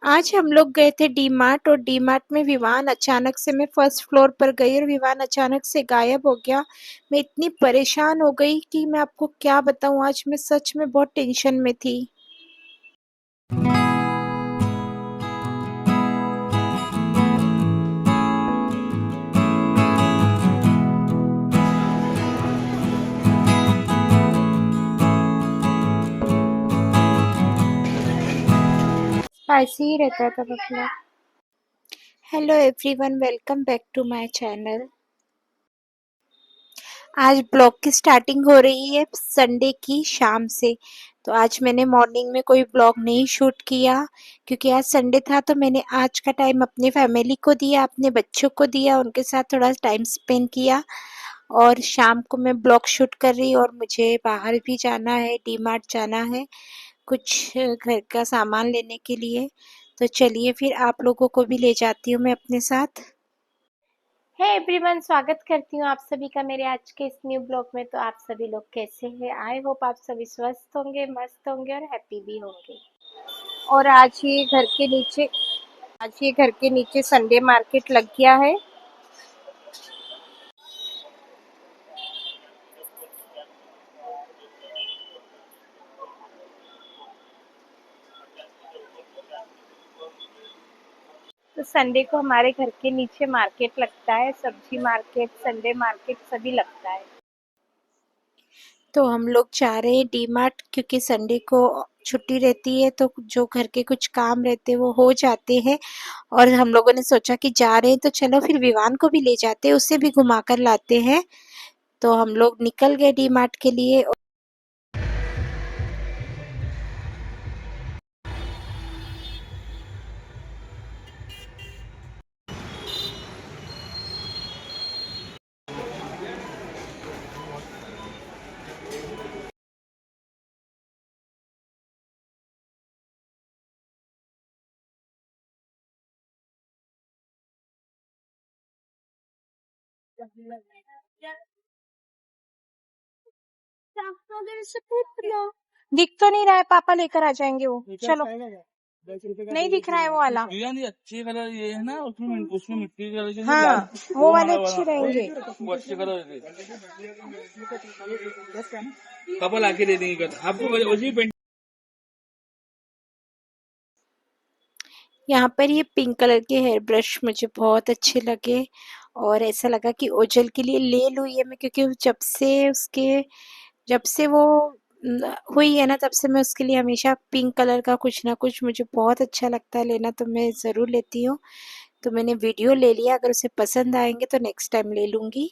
आज हम लोग गए थे डी मार्ट और डी मार्ट में विवान अचानक से मैं फर्स्ट फ्लोर पर गई और विवान अचानक से गायब हो गया। मैं इतनी परेशान हो गई कि मैं आपको क्या बताऊं, आज मैं सच में बहुत टेंशन में थी। ऐसे ही रहता था मतलब। Hello everyone, welcome back to my channel. आज ब्लॉग की स्टार्टिंग हो रही है संडे की शाम से। तो आज मैंने मॉर्निंग में कोई ब्लॉग नहीं शूट किया क्योंकि आज संडे था। तो मैंने आज का टाइम अपने फैमिली को दिया, अपने बच्चों को दिया, उनके साथ थोड़ा टाइम स्पेंड किया। और शाम को मैं ब्लॉग शूट कर रही और मुझे बाहर भी जाना है, डी मार्ट जाना है कुछ घर का सामान लेने के लिए। तो चलिए फिर आप लोगों को भी ले जाती हूँ मैं अपने साथ। हे एवरीवन, स्वागत करती हूँ आप सभी का मेरे आज के इस न्यू ब्लॉग में। तो आप सभी लोग कैसे हैं? आई होप आप सभी स्वस्थ होंगे, मस्त होंगे और हैप्पी भी होंगे। और आज ये घर के नीचे संडे मार्केट लग गया है। तो संडे को हमारे घर के नीचे मार्केट लगता है, सब्जी मार्केट, संडे मार्केट सभी लगता है। तो हम लोग जा रहे हैं डी मार्ट क्योंकि संडे को छुट्टी रहती है, तो जो घर के कुछ काम रहते हैं वो हो जाते हैं। और हम लोगों ने सोचा कि जा रहे हैं तो चलो फिर विवान को भी ले जाते हैं, उसे भी घुमा कर लाते हैं। तो हम लोग निकल गए डी मार्ट के लिए। दिख तो नहीं रहा है, पापा लेकर आ जाएंगे वो। चलो, नहीं दिख रहा है वो वाला। अच्छे कलर ये है ना, उसमें उसमें मिट्टी के कलर हाँ, वो वाले अच्छे रहेंगे। वो अच्छे कलर कपल आके दे देंगे आपको उसी पेंट। यहाँ पर ये पिंक कलर के हेयर ब्रश मुझे बहुत अच्छे लगे और ऐसा लगा कि ओजल के लिए ले लूँ ये मैं, क्योंकि जब से वो हुई है ना, तब से मैं उसके लिए हमेशा पिंक कलर का कुछ ना कुछ मुझे बहुत अच्छा लगता है लेना, तो मैं ज़रूर लेती हूँ। तो मैंने वीडियो ले लिया, अगर उसे पसंद आएंगे तो नेक्स्ट टाइम ले लूँगी।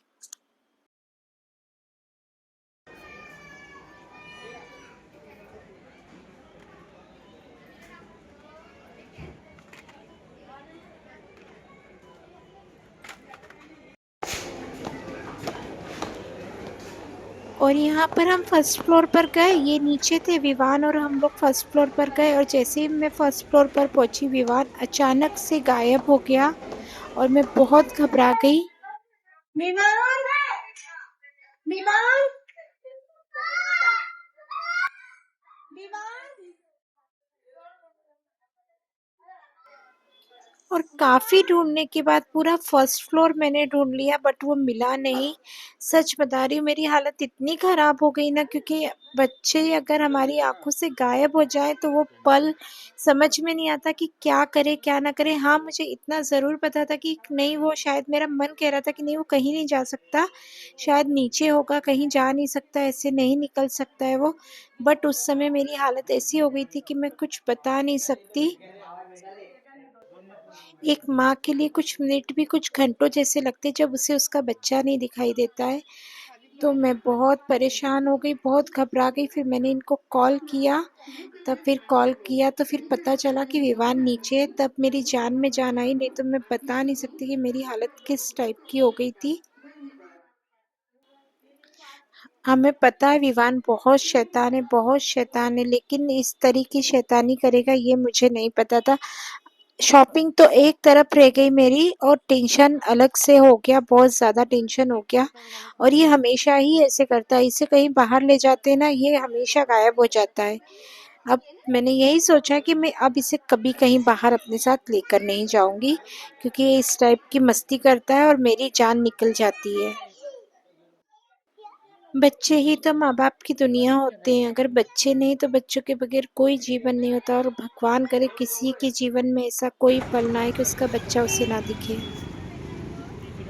और यहाँ पर हम फर्स्ट फ्लोर पर गए, ये नीचे थे विवान और हम लोग फर्स्ट फ्लोर पर गए। और जैसे ही मैं फर्स्ट फ्लोर पर पहुंची, विवान अचानक से गायब हो गया और मैं बहुत घबरा गई। विवान, विवान, विवान। और काफ़ी ढूँढने के बाद पूरा फर्स्ट फ्लोर मैंने ढूँढ लिया बट वो मिला नहीं। सच बता रही हूँ, मेरी हालत इतनी ख़राब हो गई ना, क्योंकि बच्चे अगर हमारी आँखों से गायब हो जाएँ तो वो पल समझ में नहीं आता कि क्या करें, क्या ना करें। हाँ, मुझे इतना ज़रूर पता था कि नहीं, वो शायद मेरा मन कह रहा था कि नहीं, वो कहीं नहीं जा सकता, शायद नीचे होगा, कहीं जा नहीं सकता, ऐसे नहीं निकल सकता है वो। बट उस समय मेरी हालत ऐसी हो गई थी कि मैं कुछ बता नहीं सकती। एक माँ के लिए कुछ मिनट भी कुछ घंटों जैसे लगते जब उसे उसका बच्चा नहीं दिखाई देता है। तो मैं बहुत परेशान हो गई, बहुत घबरा गई। फिर मैंने इनको कॉल किया, तो फिर पता चला कि विवान नीचे है। तब मेरी जान में जान आई, नहीं तो मैं बता नहीं सकती कि मेरी हालत किस टाइप की हो गई थी। हमें पता है विवान बहुत शैतान है, लेकिन इस तरह की शैतानी करेगा ये मुझे नहीं पता था। शॉपिंग तो एक तरफ रह गई मेरी और टेंशन अलग से हो गया, बहुत ज़्यादा टेंशन हो गया। और ये हमेशा ही ऐसे करता है, इसे कहीं बाहर ले जाते ना ये हमेशा गायब हो जाता है। अब मैंने यही सोचा कि मैं अब इसे कभी कहीं बाहर अपने साथ लेकर नहीं जाऊंगी, क्योंकि ये इस टाइप की मस्ती करता है और मेरी जान निकल जाती है। बच्चे ही तो माँ बाप की दुनिया होते हैं, अगर बच्चे नहीं तो बच्चों के बगैर कोई जीवन नहीं होता, और भगवान करे किसी के जीवन में ऐसा कोई पल ना आए कि उसका बच्चा उसे ना दिखे।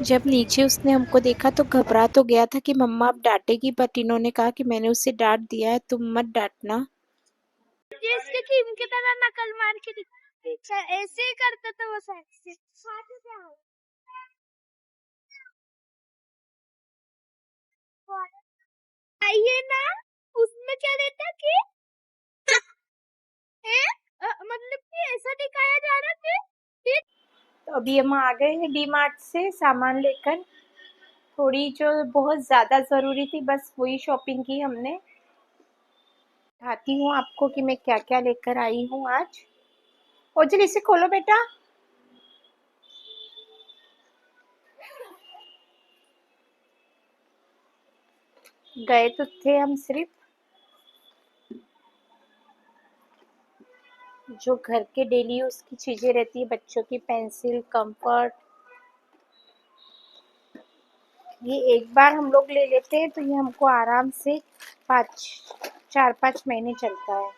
जब नीचे उसने हमको देखा तो घबरा तो गया था कि मम्मा अब डांटेगी, बट इन्होंने कहा कि मैंने उसे डांट दिया है, तुम मत डांटना। इसके क्रीम की तरह नकल मार के ऐसे ही करता था वो साइड से आइए ना उसमें क्या रहता कि मतलब कि ऐसा दिखाया जा रहा कि तो अभी हम आ गए हैं डी मार्ट से सामान लेकर, थोड़ी जो बहुत ज़्यादा ज़रूरी थी बस वही शॉपिंग की हमने। दिखाती हूँ आपको कि मैं क्या क्या लेकर आई हूँ आज। ओजल इसे खोलो बेटा। गए तो थे हम सिर्फ जो घर के डेली यूज की चीजें रहती है, बच्चों की पेंसिल, कंफर्ट, ये एक बार हम लोग ले लेते हैं तो ये हमको आराम से 4-5 महीने चलता है।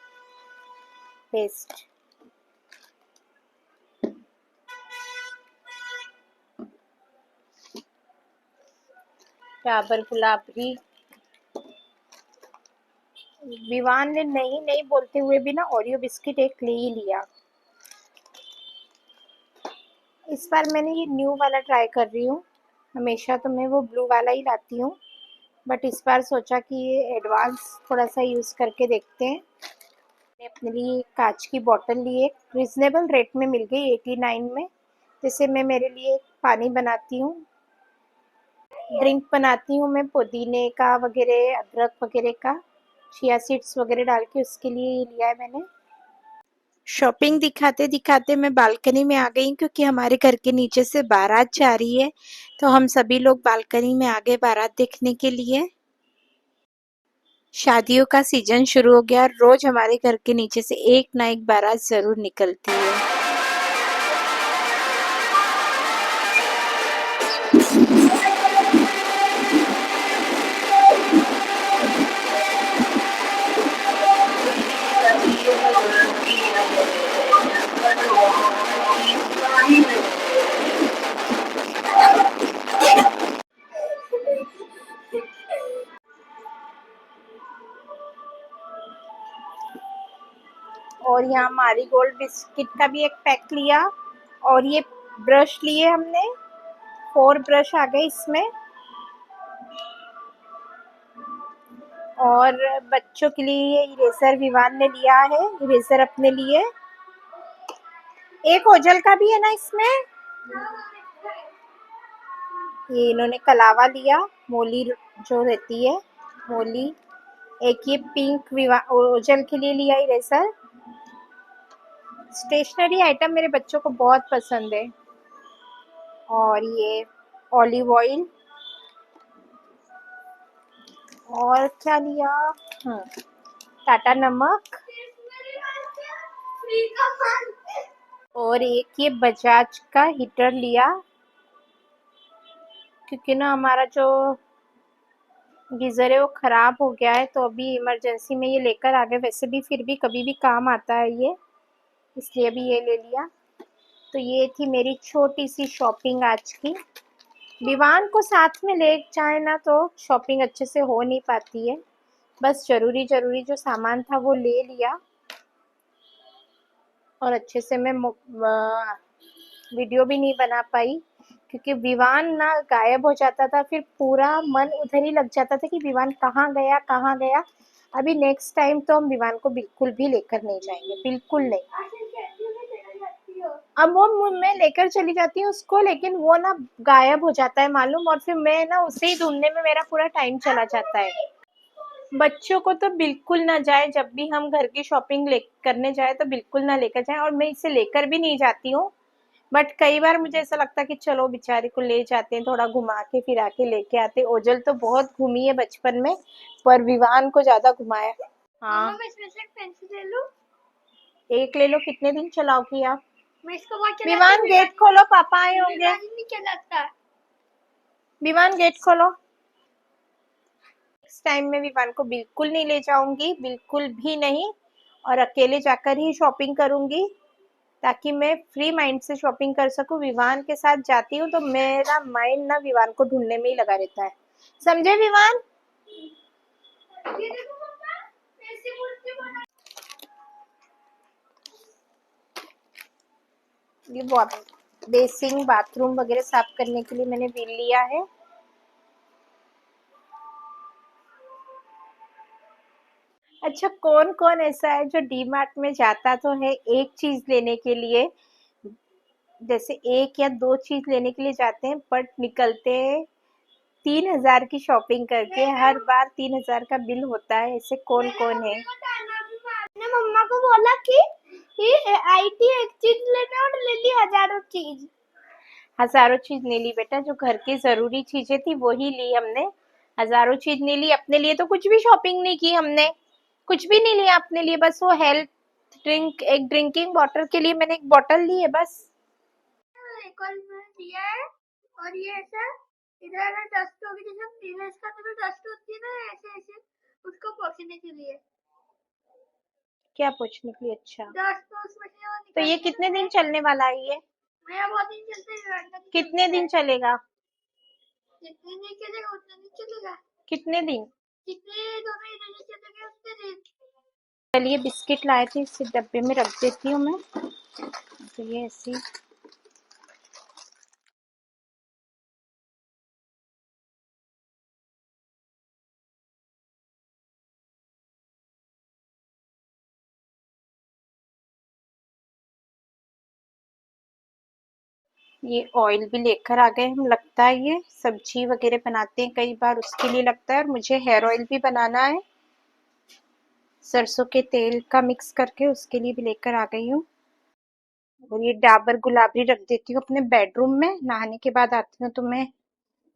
पेस्ट, डाबर गुलाबरी। विवान ने नहीं नहीं बोलते हुए भी ना ओरियो बिस्किट एक ले ही लिया। इस बार मैंने ये न्यू वाला ट्राई कर रही हूँ, हमेशा तो मैं वो ब्लू वाला ही लाती हूँ, बट इस बार सोचा कि ये एडवांस थोड़ा सा यूज़ करके देखते हैं। मैंने अपने लिए कांच की बॉटल ली, एक रिजनेबल रेट में मिल गई 89 में। जैसे मैं मेरे लिए पानी बनाती हूँ, ड्रिंक बनाती हूँ मैं पुदीने का वगैरह, अदरक वगैरह का, चिया सीड्स वगैरह डाल के, उसके लिए ये लिया है मैंने। शॉपिंग दिखाते दिखाते मैं बालकनी में आ गई, क्योंकि हमारे घर के नीचे से बारात जा रही है, तो हम सभी लोग बालकनी में आ गए बारात देखने के लिए। शादियों का सीजन शुरू हो गया, रोज हमारे घर के नीचे से एक ना एक बारात जरूर निकलती है। और यहाँ मारीगोल्ड बिस्किट का भी एक पैक लिया, और ये ब्रश लिए हमने, 4 ब्रश आ गए इसमें। और बच्चों के लिए ये इरेजर विवान ने लिया है, इरेजर अपने लिए। एक ओजल का भी है ना इसमें। ये इन्होंने कलावा लिया, मोली जो रहती है मोली। एक ये पिंक ओजल के लिए लिया इरेजर। स्टेशनरी आइटम मेरे बच्चों को बहुत पसंद है। और ये ऑलिव ऑयल, और क्या लिया, टाटा नमक, और एक ये बजाज का हीटर लिया, क्योंकि ना हमारा जो गीज़र है वो ख़राब हो गया है, तो अभी इमरजेंसी में ये लेकर आ गए। वैसे भी फिर भी कभी भी काम आता है ये, इसलिए अभी ये ले लिया। तो ये थी मेरी छोटी सी शॉपिंग आज की। विवान को साथ में ले जाए ना तो शॉपिंग अच्छे से हो नहीं पाती है, बस ज़रूरी ज़रूरी जो सामान था वो ले लिया, और अच्छे से मैं वीडियो भी नहीं बना पाई, क्योंकि विवान ना गायब हो जाता था, फिर पूरा मन उधर ही लग जाता था कि विवान कहाँ गया कहाँ गया। अभी नेक्स्ट टाइम तो हम विवान को बिल्कुल भी लेकर नहीं जाएंगे, बिल्कुल नहीं। अब वो मैं लेकर चली जाती हूँ उसको, लेकिन वो ना गायब हो जाता है मालूम, और फिर मैं ना उसे ही ढूंढने में मेरा पूरा टाइम चला जाता है। बच्चों को तो बिल्कुल ना जाए, जब भी हम घर की शॉपिंग करने जाए तो बिल्कुल ना लेकर जाए, और मैं इसे लेकर भी नहीं जाती हूँ। बट कई बार मुझे ऐसा लगता है कि चलो बेचारी को ले जाते हैं, थोड़ा घुमा के फिरा के लेके आते हैं। ओजल तो बहुत घूमी है बचपन में, पर विवान को ज्यादा घुमाया। मम्मा हाँ, मैं इसमें से एक पेंसिल ले लूं? एक ले लो। कितने दिन चलाओगी आप? मैं इसको बहुत चलाती विवान हूँ, गेट खोलो, पापा आए होंगे। विवान ही नहीं चलाता। विवान गेट खोलो। नेक्स्ट टाइम मैं विवान को बिल्कुल नहीं ले जाऊंगी, बिल्कुल भी नहीं। और अकेले जाकर ही शॉपिंग करूंगी, ताकि मैं फ्री माइंड से शॉपिंग कर सकूं। विवान के साथ जाती हूँ तो मेरा माइंड ना विवान को ढूंढने में ही लगा रहता है। समझे विवान? ये देखो मम्मा, ऐसी मूर्ति बना। ये बेसिंग बाथरूम वगैरह साफ करने के लिए मैंने व्हील लिया है। अच्छा, कौन कौन ऐसा है जो डी मार्ट में जाता तो है एक चीज लेने के लिए, जैसे एक या दो चीज लेने के लिए जाते हैं, बट निकलते 3,000 की शॉपिंग करके। हर बार 3,000 का बिल होता है। ऐसे कौन कौन है? मैंने मम्मा को बोला कि आई थी एक चीज लेने और ले ली हजारों चीज। हजारों चीज नहीं ली बेटा, जो घर की जरूरी चीजें थी वही ली हमने। हजारों चीज नहीं ली। अपने लिए तो कुछ भी शॉपिंग नहीं की हमने, कुछ भी नहीं लिया अपने लिए। बस वो हेल्थ ड्रिंक, एक ड्रिंकिंग वाटर के लिए मैंने एक बॉटल ली है बस। एक और मैंने दिया है, और ये ऐसा इधर डस्ट होगी, जैसे पीनट्स का तो डस्ट होती है ना, ऐसे ऐसे उसको पोंछने के लिए। क्या पूछने के लिए? अच्छा, डस्ट तो उसमें से वो तो ये निकलती है कितने ना। दिन चलने वाला है ये? मेरा बहुत दिन चलते हैं। कितने दिन चलेगा? जितने नहीं चलेगा उतने नहीं चलेगा। कितने दिन? जितने दोनों इधर नहीं चलेंगे उतने दिन। चलिए, बिस्किट लाए थे, इसे डब्बे में रख देती हूँ मैं। तो ये ऐसी ये ऑयल भी लेकर आ गए हम। लगता है ये सब्जी वगैरह बनाते हैं कई बार, उसके लिए लगता है। और मुझे हेयर ऑयल भी बनाना है, सरसों के तेल का मिक्स करके, उसके लिए भी लेकर आ गई हूँ। और ये डाबर गुलाबरी रख देती हूँ अपने बेडरूम में। नहाने के बाद आती हूँ तो मैं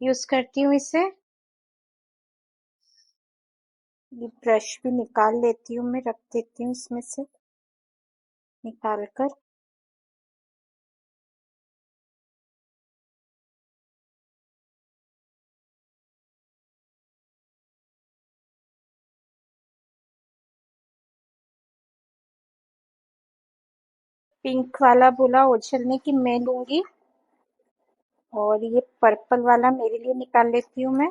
यूज करती हूँ इसे। ये ब्रश भी निकाल लेती हूँ, मैं रख देती हूँ इसमें से निकाल कर। पिंक वाला बोला ओझल ने कि मैं लूंगी, और ये पर्पल वाला मेरे लिए निकाल लेती हूँ मैं।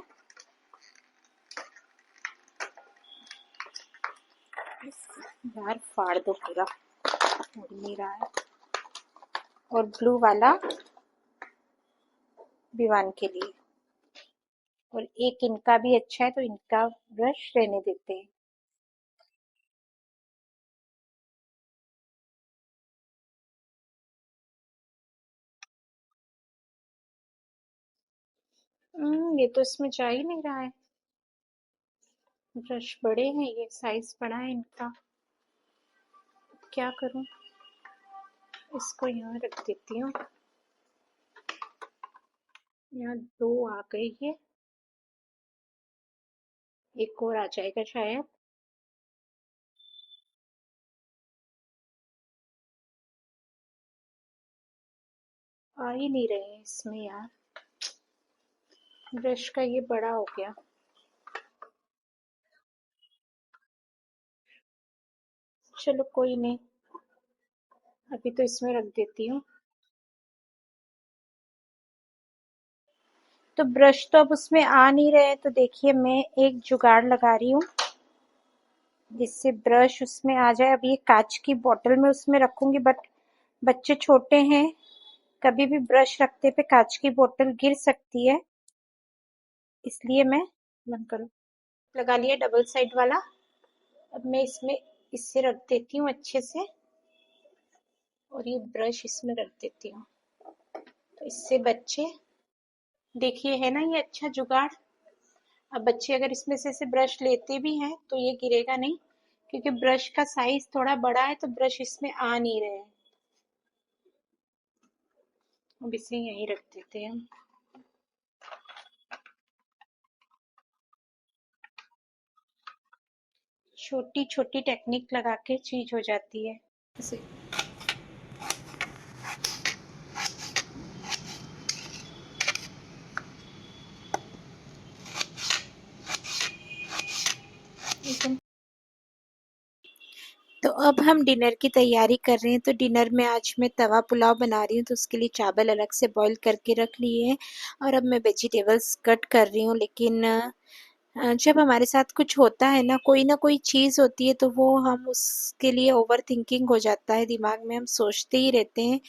यार फाड़ दो पूरा, उड़ नहीं रहा है। और ब्लू वाला विवान के लिए। और एक इनका भी अच्छा है, तो इनका ब्रश रहने देते हैं। ये तो इसमें जा ही नहीं रहा है। ब्रश बड़े हैं, ये साइज बड़ा है इनका, क्या करूं? इसको यहाँ रख देती हूँ। यहाँ दो आ गई है, एक और आ जाएगा शायद। आ ही नहीं रहे हैं इसमें यार, ब्रश का ये बड़ा हो गया। चलो कोई नहीं, अभी तो इसमें रख देती हूँ। तो ब्रश तो अब उसमें आ नहीं रहे, तो देखिए मैं एक जुगाड़ लगा रही हूँ जिससे ब्रश उसमें आ जाए। अब ये कांच की बोतल में उसमें रखूंगी, बट बच्चे छोटे हैं, कभी भी ब्रश रखते पे कांच की बोतल गिर सकती है, इसलिए मैं बंद करूँ लगा लिया डबल साइड वाला। अब मैं इसमें इससे रख देती हूँ अच्छे से, और ये ब्रश इसमें रख देती हूँ, तो इससे बच्चे, देखिए है ना ये अच्छा जुगाड़। अब बच्चे अगर इसमें से ब्रश लेते भी हैं तो ये गिरेगा नहीं, क्योंकि ब्रश का साइज थोड़ा बड़ा है तो ब्रश इसमें आ नहीं रहे हैं। अब इसे यहीं रख देते हैं हम। छोटी छोटी टेक्निक लगा के चीज हो जाती है ऐसे। तो अब हम डिनर की तैयारी कर रहे हैं। तो डिनर में आज मैं तवा पुलाव बना रही हूँ, तो उसके लिए चावल अलग से बॉईल करके रख लिए हैं और अब मैं वेजिटेबल्स कट कर रही हूँ। लेकिन जब हमारे साथ कुछ होता है ना कोई चीज़ होती है, तो वो हम उसके लिए ओवर थिंकिंग हो जाता है, दिमाग में हम सोचते ही रहते हैं।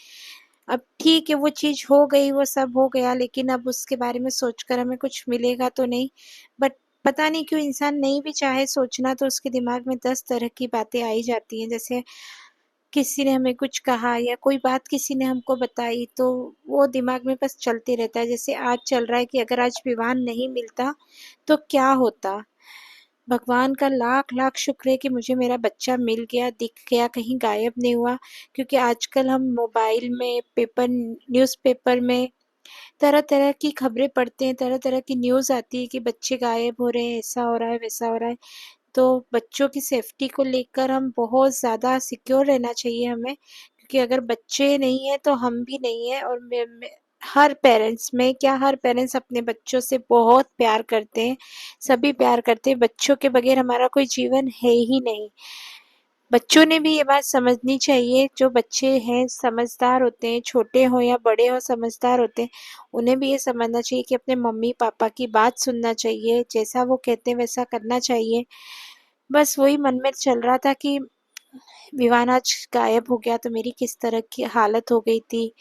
अब ठीक है, वो चीज़ हो गई, वो सब हो गया, लेकिन अब उसके बारे में सोचकर हमें कुछ मिलेगा तो नहीं। बट पता नहीं क्यों इंसान नहीं भी चाहे सोचना तो उसके दिमाग में 10 तरह की बातें आ ही जाती हैं। जैसे किसी ने हमें कुछ कहा या कोई बात किसी ने हमको बताई, तो वो दिमाग में बस चलते रहता है। जैसे आज चल रहा है कि अगर आज विवाह नहीं मिलता तो क्या होता। भगवान का लाख लाख शुक्र है कि मुझे मेरा बच्चा मिल गया, दिख गया, कहीं गायब नहीं हुआ। क्योंकि आजकल हम मोबाइल में, पेपर, न्यूज़पेपर में तरह तरह की खबरें पढ़ते हैं, तरह तरह की न्यूज़ आती है कि बच्चे गायब हो रहे हैं, ऐसा हो रहा है, वैसा हो रहा है। तो बच्चों की सेफ्टी को लेकर हम बहुत ज़्यादा सिक्योर रहना चाहिए हमें, क्योंकि अगर बच्चे नहीं हैं तो हम भी नहीं हैं। और हर पेरेंट्स, मैं क्या, हर पेरेंट्स अपने बच्चों से बहुत प्यार करते हैं, सभी प्यार करते हैं। बच्चों के बगैर हमारा कोई जीवन है ही नहीं। बच्चों ने भी ये बात समझनी चाहिए, जो बच्चे हैं समझदार होते हैं, छोटे हों या बड़े हों समझदार होते हैं, उन्हें भी ये समझना चाहिए कि अपने मम्मी पापा की बात सुनना चाहिए, जैसा वो कहते हैं वैसा करना चाहिए। बस वही मन में चल रहा था कि विवान आज गायब हो गया तो मेरी किस तरह की हालत हो गई थी,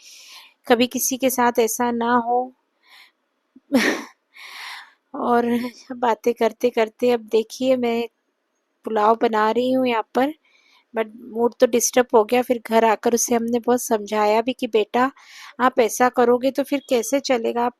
कभी किसी के साथ ऐसा ना हो। और बातें करते करते अब देखिए मैं पुलाव बना रही हूँ यहाँ पर, बट मूड तो डिस्टर्ब हो गया। फिर घर आकर उसे हमने बहुत समझाया भी कि बेटा आप ऐसा करोगे तो फिर कैसे चलेगा, आप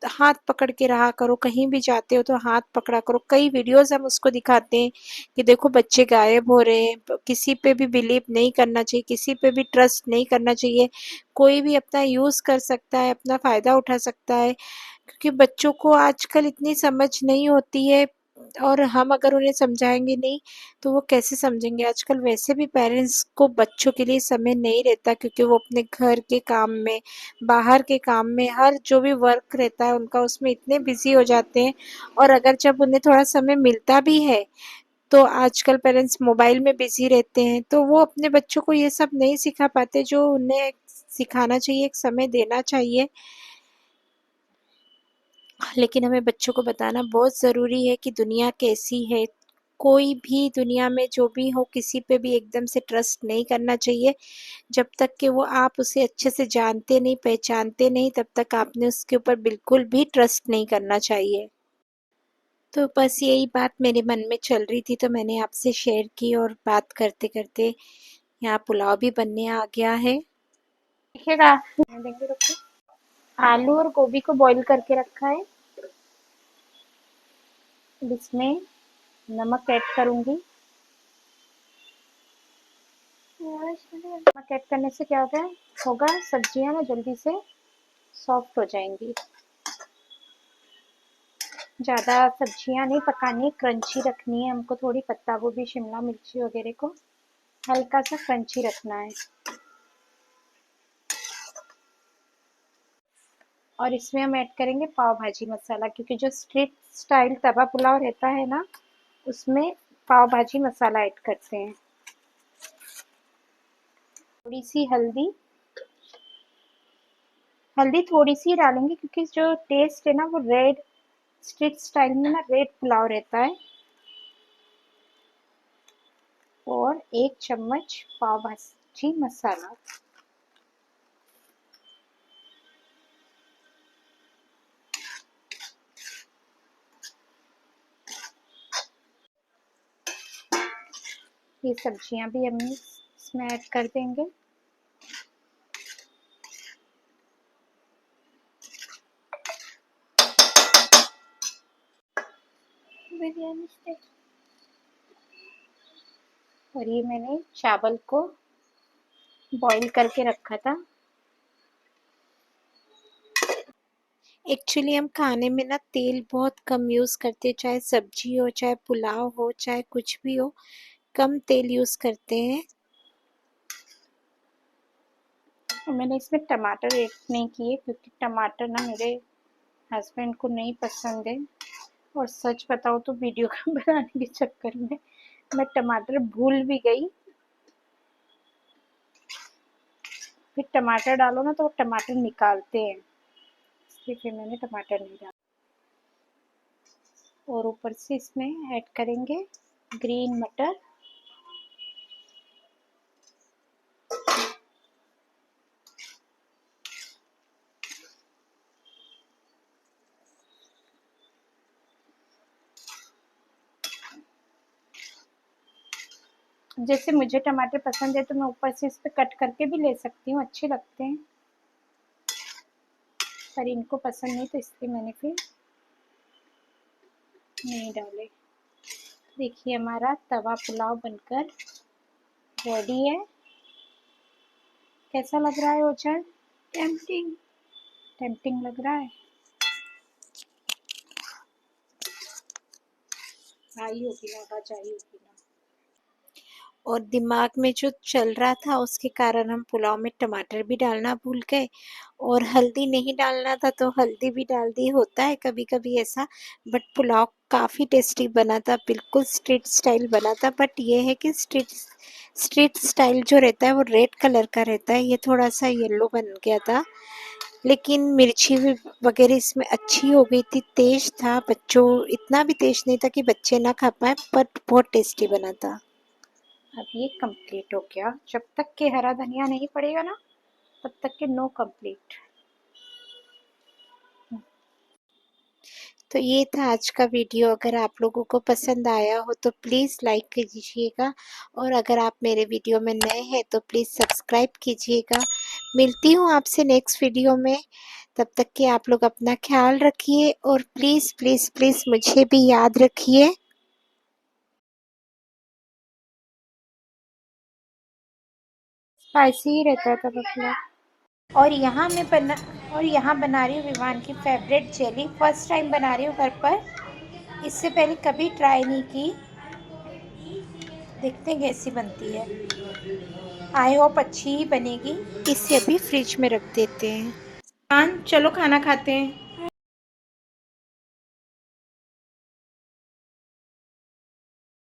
हाथ पकड़ के रहा करो, कहीं भी जाते हो तो हाथ पकड़ा करो। कई वीडियोस हम उसको दिखाते हैं कि देखो बच्चे गायब हो रहे हैं, किसी पे भी बिलीव नहीं करना चाहिए, किसी पे भी ट्रस्ट नहीं करना चाहिए। कोई भी अपना यूज कर सकता है, अपना फायदा उठा सकता है, क्योंकि बच्चों को आजकल इतनी समझ नहीं होती है। और हम अगर उन्हें समझाएंगे नहीं तो वो कैसे समझेंगे। आजकल वैसे भी पेरेंट्स को बच्चों के लिए समय नहीं रहता, क्योंकि वो अपने घर के काम में, बाहर के काम में, हर जो भी वर्क रहता है उनका उसमें इतने बिजी हो जाते हैं। और अगर जब उन्हें थोड़ा समय मिलता भी है तो आजकल पेरेंट्स मोबाइल में बिजी रहते हैं, तो वो अपने बच्चों को ये सब नहीं सिखा पाते जो उन्हें सिखाना चाहिए, एक समय देना चाहिए। लेकिन हमें बच्चों को बताना बहुत ज़रूरी है कि दुनिया कैसी है। कोई भी दुनिया में जो भी हो, किसी पे भी एकदम से ट्रस्ट नहीं करना चाहिए। जब तक कि वो आप उसे अच्छे से जानते नहीं, पहचानते नहीं, तब तक आपने उसके ऊपर बिल्कुल भी ट्रस्ट नहीं करना चाहिए। तो बस यही बात मेरे मन में चल रही थी तो मैंने आपसे शेयर की। और बात करते करते यहाँ पुलाव भी बनने आ गया है, देखिएगा। देंगे, रुको। आलू और गोभी को बॉईल करके रखा है। अब इसमें नमक ऐड करूंगी। नमक ऐड करने से क्या होगा, सब्जियां ना जल्दी से सॉफ्ट हो जाएंगी। ज़्यादा सब्जियां नहीं पकानी, क्रंची रखनी है हमको। थोड़ी पत्ता गोभी, शिमला मिर्ची वगैरह को हल्का सा क्रंची रखना है। और इसमें हम ऐड करेंगे पाव भाजी मसाला, क्योंकि जो स्ट्रीट स्टाइल तवा पुलाव रहता है ना, उसमें पाव भाजी मसाला ऐड करते हैं। थोड़ी सी हल्दी, हल्दी थोड़ी सी डालेंगे क्योंकि जो टेस्ट है ना वो रेड, स्ट्रीट स्टाइल में ना रेड पुलाव रहता है। और 1 चम्मच पाव भाजी मसाला। ये सब्जियां भी हम इसमें ऐड कर देंगे। मिस्टेक। और ये मैंने चावल को बॉईल करके रखा था। एक्चुअली हम खाने में ना तेल बहुत कम यूज़ करते हैं, चाहे सब्जी हो, चाहे पुलाव हो, चाहे कुछ भी हो, कम तेल यूज़ करते हैं। और मैंने इसमें टमाटर ऐड नहीं किए क्योंकि टमाटर ना मेरे हस्बैंड को नहीं पसंद है। और सच बताऊँ तो वीडियो बनाने के चक्कर में मैं टमाटर भूल भी गई। फिर टमाटर डालो ना तो वो टमाटर निकालते हैं, इसलिए फिर मैंने टमाटर नहीं डाला। और ऊपर से इसमें ऐड करेंगे ग्रीन मटर। जैसे मुझे टमाटर पसंद है तो मैं ऊपर से इस पे कट करके भी ले सकती हूँ, अच्छे लगते हैं, पर इनको पसंद नहीं तो इसलिए मैंने फिर नहीं डाले। देखिए हमारा तवा पुलाव बनकर रेडी है। कैसा लग रहा है ओजन? टेम्पटिंग। टेम्पटिंग लग रहा है। आई होगी ना, आवाज आई होगी ना। और दिमाग में जो चल रहा था उसके कारण हम पुलाव में टमाटर भी डालना भूल गए और हल्दी नहीं डालना था तो हल्दी भी डाल दी। होता है कभी कभी ऐसा, बट पुलाव काफ़ी टेस्टी बना था, बिल्कुल स्ट्रीट स्टाइल बना था। बट ये है कि स्ट्रीट स्टाइल जो रहता है वो रेड कलर का रहता है, ये थोड़ा सा येलो बन गया था। लेकिन मिर्ची भी वगैरह इसमें अच्छी हो गई थी, तेज था, बच्चों इतना भी तेज नहीं था कि बच्चे ना खा पाए, बट बहुत टेस्टी बना था। अब ये कंप्लीट हो गया। जब तक के हरा धनिया नहीं पड़ेगा ना तब तक के नो कंप्लीट। तो ये था आज का वीडियो। अगर आप लोगों को पसंद आया हो तो प्लीज़ लाइक कीजिएगा, और अगर आप मेरे वीडियो में नए हैं तो प्लीज़ सब्सक्राइब कीजिएगा। मिलती हूँ आपसे नेक्स्ट वीडियो में, तब तक के आप लोग अपना ख्याल रखिए और प्लीज़ प्लीज़ प्लीज़ मुझे भी याद रखिए। स्पाइसी ही रहता है तब अपना। और यहाँ बना रही हूँ विवान की फेवरेट जेली। फर्स्ट टाइम बना रही हूँ घर पर, इससे पहले कभी ट्राई नहीं की। देखते हैं कैसी बनती है। आई होप अच्छी ही बनेगी। इसे अभी फ्रिज में रख देते हैं। चलो खाना खाते हैं।